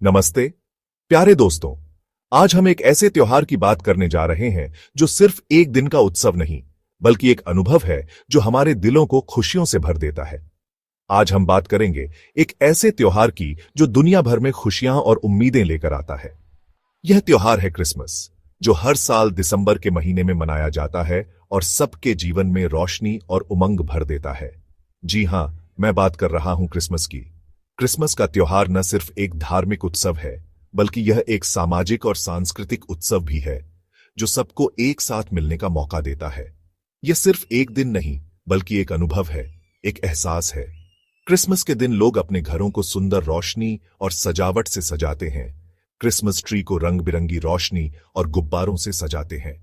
नमस्ते प्यारे दोस्तों। आज हम एक ऐसे त्योहार की बात करने जा रहे हैं जो सिर्फ एक दिन का उत्सव नहीं बल्कि एक अनुभव है जो हमारे दिलों को खुशियों से भर देता है। आज हम बात करेंगे एक ऐसे त्योहार की जो दुनिया भर में खुशियां और उम्मीदें लेकर आता है। यह त्योहार है क्रिसमस, जो हर साल दिसंबर के महीने में मनाया जाता है और सबके जीवन में रोशनी और उमंग भर देता है। जी हां, मैं बात कर रहा हूं क्रिसमस की। क्रिसमस का त्योहार न सिर्फ एक धार्मिक उत्सव है बल्कि यह एक सामाजिक और सांस्कृतिक उत्सव भी है जो सबको एक साथ मिलने का मौका देता है। यह सिर्फ एक दिन नहीं बल्कि एक अनुभव है, एक एहसास है। क्रिसमस के दिन लोग अपने घरों को सुंदर रोशनी और सजावट से सजाते हैं। क्रिसमस ट्री को रंग बिरंगी रोशनी और गुब्बारों से सजाते हैं।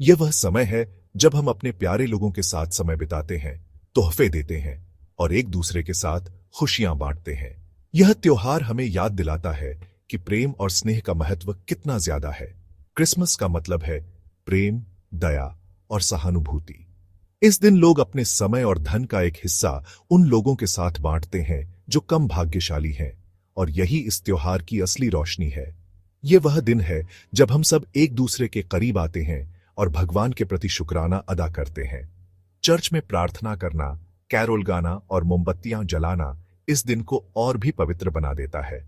यह वह समय है जब हम अपने प्यारे लोगों के साथ समय बिताते हैं, तोहफे देते हैं और एक दूसरे के साथ खुशियां बांटते हैं। यह त्योहार हमें याद दिलाता है कि प्रेम और स्नेह का महत्व कितना ज्यादा है। क्रिसमस का मतलब है प्रेम, दया और सहानुभूति। इस दिन लोग अपने समय और धन का एक हिस्सा उन लोगों के साथ बांटते हैं जो कम भाग्यशाली हैं, और यही इस त्योहार की असली रोशनी है। यह वह दिन है जब हम सब एक दूसरे के करीब आते हैं और भगवान के प्रति शुक्राना अदा करते हैं। चर्च में प्रार्थना करना, कैरोल गाना और मोमबत्तियां जलाना इस दिन को और भी पवित्र बना देता है।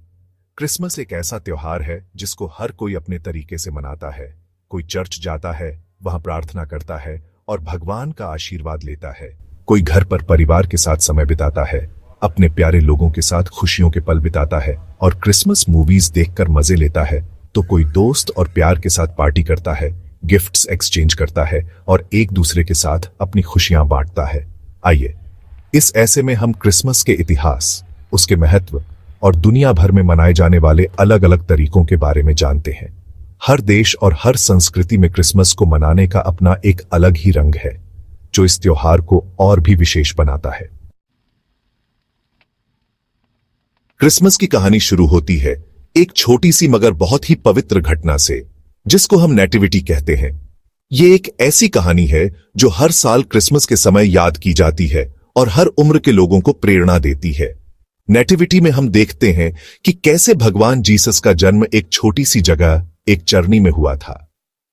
क्रिसमस एक ऐसा त्योहार है जिसको हर कोई अपने तरीके से मनाता है। कोई चर्च जाता है, वहां प्रार्थना करता है और भगवान का आशीर्वाद लेता है। कोई घर पर परिवार के साथ समय बिताता है, अपने प्यारे लोगों के साथ खुशियों के पल बिताता है और क्रिसमस मूवीज देखकर मजे लेता है। तो कोई दोस्त और प्यार के साथ पार्टी करता है, गिफ्ट्स एक्सचेंज करता है और एक दूसरे के साथ अपनी खुशियां बांटता है। आइए इस ऐसे में हम क्रिसमस के इतिहास, उसके महत्व और दुनिया भर में मनाए जाने वाले अलग अलग तरीकों के बारे में जानते हैं। हर देश और हर संस्कृति में क्रिसमस को मनाने का अपना एक अलग ही रंग है जो इस त्योहार को और भी विशेष बनाता है। क्रिसमस की कहानी शुरू होती है एक छोटी सी मगर बहुत ही पवित्र घटना से, जिसको हम नेटिविटी कहते हैं। ये एक ऐसी कहानी है जो हर साल क्रिसमस के समय याद की जाती है और हर उम्र के लोगों को प्रेरणा देती है। नेटिविटी में हम देखते हैं कि कैसे भगवान जीसस का जन्म एक छोटी सी जगह, एक चरनी में हुआ था।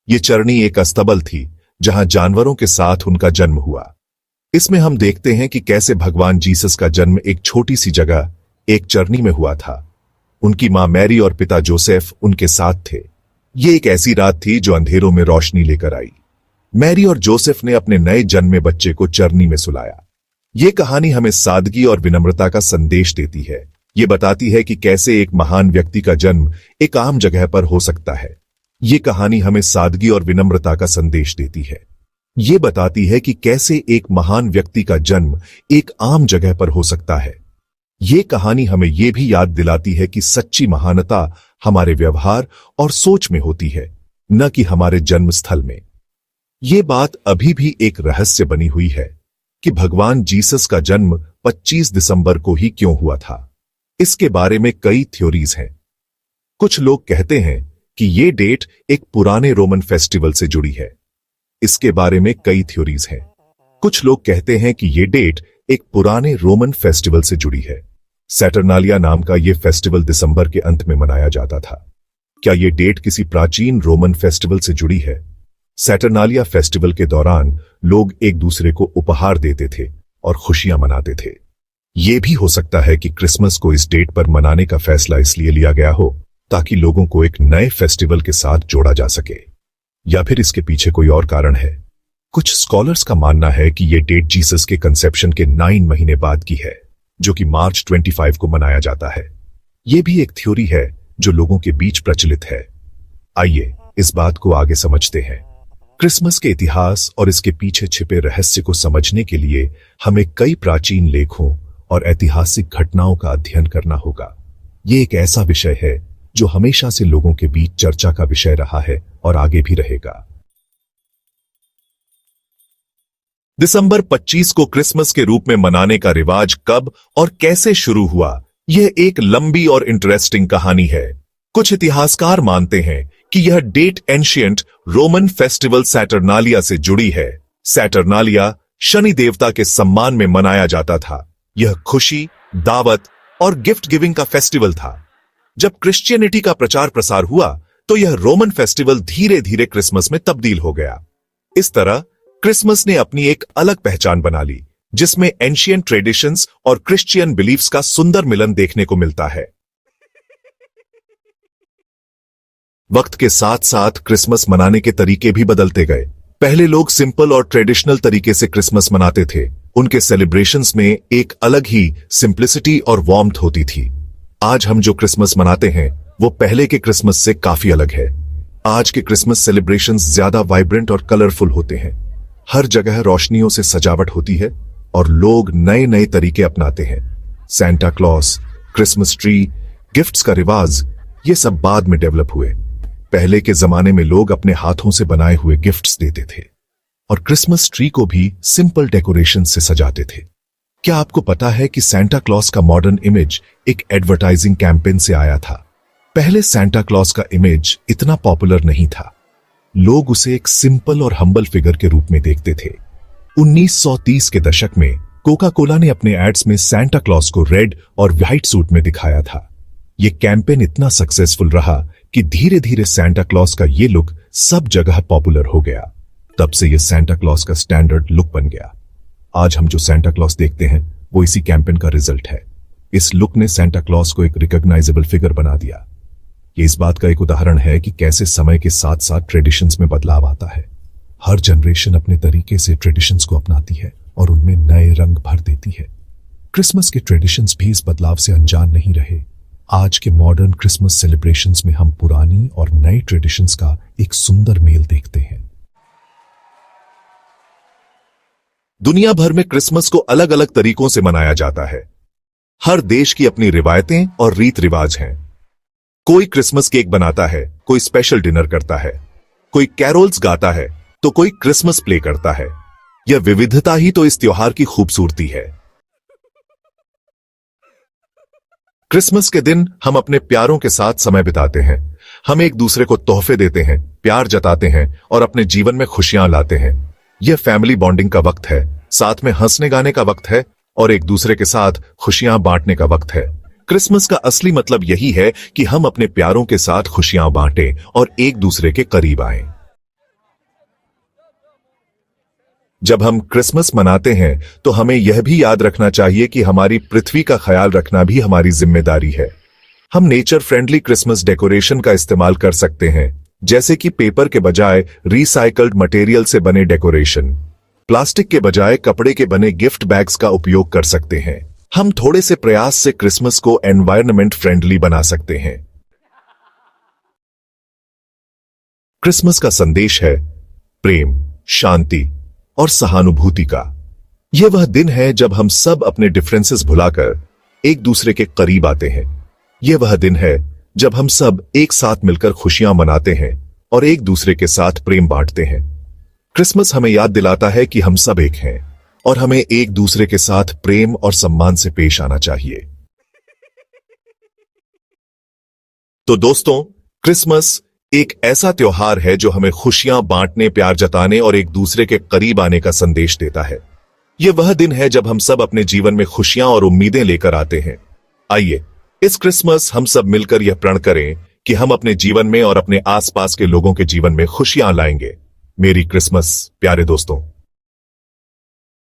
यह चरनी एक अस्तबल थी जहां जानवरों के साथ उनका जन्म हुआ। इसमें हम देखते हैं कि कैसे भगवान जीसस का जन्म एक छोटी सी जगह, एक चरनी में हुआ था। उनकी मां मैरी और पिता जोसेफ उनके साथ थे। यह एक ऐसी रात थी जो अंधेरों में रोशनी लेकर आई। मैरी और जोसेफ ने अपने नए जन्मे बच्चे को चरनी में सुलाया। ये कहानी हमें सादगी और विनम्रता का संदेश देती है। ये बताती है कि कैसे एक महान व्यक्ति का जन्म एक आम जगह पर हो सकता है। ये कहानी हमें सादगी और विनम्रता का संदेश देती है। ये बताती है कि कैसे एक महान व्यक्ति का जन्म एक आम जगह पर हो सकता है। ये कहानी हमें यह भी याद दिलाती है कि सच्ची महानता हमारे व्यवहार और सोच में होती है, न कि हमारे जन्म स्थल में। ये बात अभी भी एक रहस्य बनी हुई है कि भगवान जीसस का जन्म 25 दिसंबर को ही क्यों हुआ था। इसके बारे में कई थ्योरीज हैं। कुछ लोग कहते हैं कि यह डेट एक पुराने रोमन फेस्टिवल से जुड़ी है। इसके बारे में कई थ्योरीज हैं। कुछ लोग कहते हैं कि यह डेट एक पुराने रोमन फेस्टिवल से जुड़ी है। सैटरनालिया नाम का यह फेस्टिवल दिसंबर के अंत में मनाया जाता था। क्या यह डेट किसी प्राचीन रोमन फेस्टिवल से जुड़ी है? सैटरनालिया फेस्टिवल के दौरान लोग एक दूसरे को उपहार देते थे और खुशियां मनाते थे। यह भी हो सकता है कि क्रिसमस को इस डेट पर मनाने का फैसला इसलिए लिया गया हो ताकि लोगों को एक नए फेस्टिवल के साथ जोड़ा जा सके, या फिर इसके पीछे कोई और कारण है। कुछ स्कॉलर्स का मानना है कि यह डेट जीसस के कंसेप्शन के 9 महीने बाद की है, जो कि मार्च 25 को मनाया जाता है। यह भी एक थ्योरी है जो लोगों के बीच प्रचलित है। आइए इस बात को आगे समझते हैं। क्रिसमस के इतिहास और इसके पीछे छिपे रहस्य को समझने के लिए हमें कई प्राचीन लेखों और ऐतिहासिक घटनाओं का अध्ययन करना होगा। यह एक ऐसा विषय है जो हमेशा से लोगों के बीच चर्चा का विषय रहा है और आगे भी रहेगा। दिसंबर 25 को क्रिसमस के रूप में मनाने का रिवाज कब और कैसे शुरू हुआ, यह एक लंबी और इंटरेस्टिंग कहानी है। कुछ इतिहासकार मानते हैं कि यह डेट एंशिएंट रोमन फेस्टिवल सैटरनालिया से जुड़ी है। सैटरनालिया शनि देवता के सम्मान में मनाया जाता था। यह खुशी, दावत और गिफ्ट गिविंग का फेस्टिवल था। जब क्रिश्चियनिटी का प्रचार प्रसार हुआ तो यह रोमन फेस्टिवल धीरे धीरे क्रिसमस में तब्दील हो गया। इस तरह क्रिसमस ने अपनी एक अलग पहचान बना ली, जिसमें एंशिएंट ट्रेडिशंस और क्रिश्चियन बिलीफ्स का सुंदर मिलन देखने को मिलता है। वक्त के साथ साथ क्रिसमस मनाने के तरीके भी बदलते गए। पहले लोग सिंपल और ट्रेडिशनल तरीके से क्रिसमस मनाते थे। उनके सेलिब्रेशंस में एक अलग ही सिंप्लिसिटी और वार्मथ होती थी। आज हम जो क्रिसमस मनाते हैं वो पहले के क्रिसमस से काफी अलग है। आज के क्रिसमस सेलिब्रेशंस ज्यादा वाइब्रेंट और कलरफुल होते हैं। हर जगह रोशनियों से सजावट होती है और लोग नए नए तरीके अपनाते हैं। Santa Claus, Christmas tree, gifts का रिवाज, ये सब बाद में डेवलप हुए। पहले के जमाने में लोग अपने हाथों से बनाए हुए गिफ्ट्स देते थे और क्रिसमस ट्री को भी सिंपल डेकोरेशन से सजाते थे। क्या आपको पता है कि सैंटा क्लॉस का मॉडर्न इमेज एक एडवर्टाइजिंग कैंपेन से आया था? पहले सैंटा क्लॉस का इमेज इतना पॉपुलर नहीं था। लोग उसे एक सिंपल और हम्बल फिगर के रूप में देखते थे। 1930 के दशक में कोका कोला ने अपने एड्स में सैंटा क्लॉस को रेड और व्हाइट सूट में दिखाया था। यह कैंपेन इतना सक्सेसफुल रहा कि धीरे धीरे सैंटा क्लॉस का ये लुक सब जगह पॉपुलर हो गया। तब से यह सैंटा क्लॉस का स्टैंडर्ड लुक बन गया। आज हम जो सैंटा क्लॉस देखते हैं वो इसी कैंपेन का रिजल्ट है। इस लुक ने सैंटा क्लॉस को एक रिकॉग्नाइजेबल फिगर बना दिया। ये इस बात का एक उदाहरण है कि कैसे समय के साथ साथ ट्रेडिशंस में बदलाव आता है। हर जनरेशन अपने तरीके से ट्रेडिशंस को अपनाती है और उनमें नए रंग भर देती है। क्रिसमस के ट्रेडिशंस भी इस बदलाव से अनजान नहीं रहे। आज के मॉडर्न क्रिसमस सेलिब्रेशंस में हम पुरानी और नई ट्रेडिशंस का एक सुंदर मेल देखते हैं। दुनिया भर में क्रिसमस को अलग अलग तरीकों से मनाया जाता है। हर देश की अपनी रिवायतें और रीत रिवाज हैं। कोई क्रिसमस केक बनाता है, कोई स्पेशल डिनर करता है, कोई कैरोल्स गाता है तो कोई क्रिसमस प्ले करता है। यह विविधता ही तो इस त्योहार की खूबसूरती है। क्रिसमस के दिन हम अपने प्यारों के साथ समय बिताते हैं। हम एक दूसरे को तोहफे देते हैं, प्यार जताते हैं और अपने जीवन में खुशियां लाते हैं। यह फैमिली बॉन्डिंग का वक्त है, साथ में हंसने गाने का वक्त है और एक दूसरे के साथ खुशियां बांटने का वक्त है। क्रिसमस का असली मतलब यही है कि हम अपने प्यारों के साथ खुशियां बांटें और एक दूसरे के करीब आएं। जब हम क्रिसमस मनाते हैं तो हमें यह भी याद रखना चाहिए कि हमारी पृथ्वी का ख्याल रखना भी हमारी जिम्मेदारी है। हम नेचर फ्रेंडली क्रिसमस डेकोरेशन का इस्तेमाल कर सकते हैं, जैसे कि पेपर के बजाय रिसाइकल्ड मटेरियल से बने डेकोरेशन, प्लास्टिक के बजाय कपड़े के बने गिफ्ट बैग्स का उपयोग कर सकते हैं। हम थोड़े से प्रयास से क्रिसमस को एनवायरनमेंट फ्रेंडली बना सकते हैं। क्रिसमस का संदेश है प्रेम, शांति और सहानुभूति का। यह वह दिन है जब हम सब अपने डिफरेंसेस भुलाकर एक दूसरे के करीब आते हैं। यह वह दिन है जब हम सब एक साथ मिलकर खुशियां मनाते हैं और एक दूसरे के साथ प्रेम बांटते हैं। क्रिसमस हमें याद दिलाता है कि हम सब एक हैं और हमें एक दूसरे के साथ प्रेम और सम्मान से पेश आना चाहिए। तो दोस्तों, क्रिसमस एक ऐसा त्योहार है जो हमें खुशियां बांटने, प्यार जताने और एक दूसरे के करीब आने का संदेश देता है। यह वह दिन है जब हम सब अपने जीवन में खुशियां और उम्मीदें लेकर आते हैं। आइए इस क्रिसमस हम सब मिलकर यह प्रण करें कि हम अपने जीवन में और अपने आसपास के लोगों के जीवन में खुशियां लाएंगे। मेरी क्रिसमस प्यारे दोस्तों।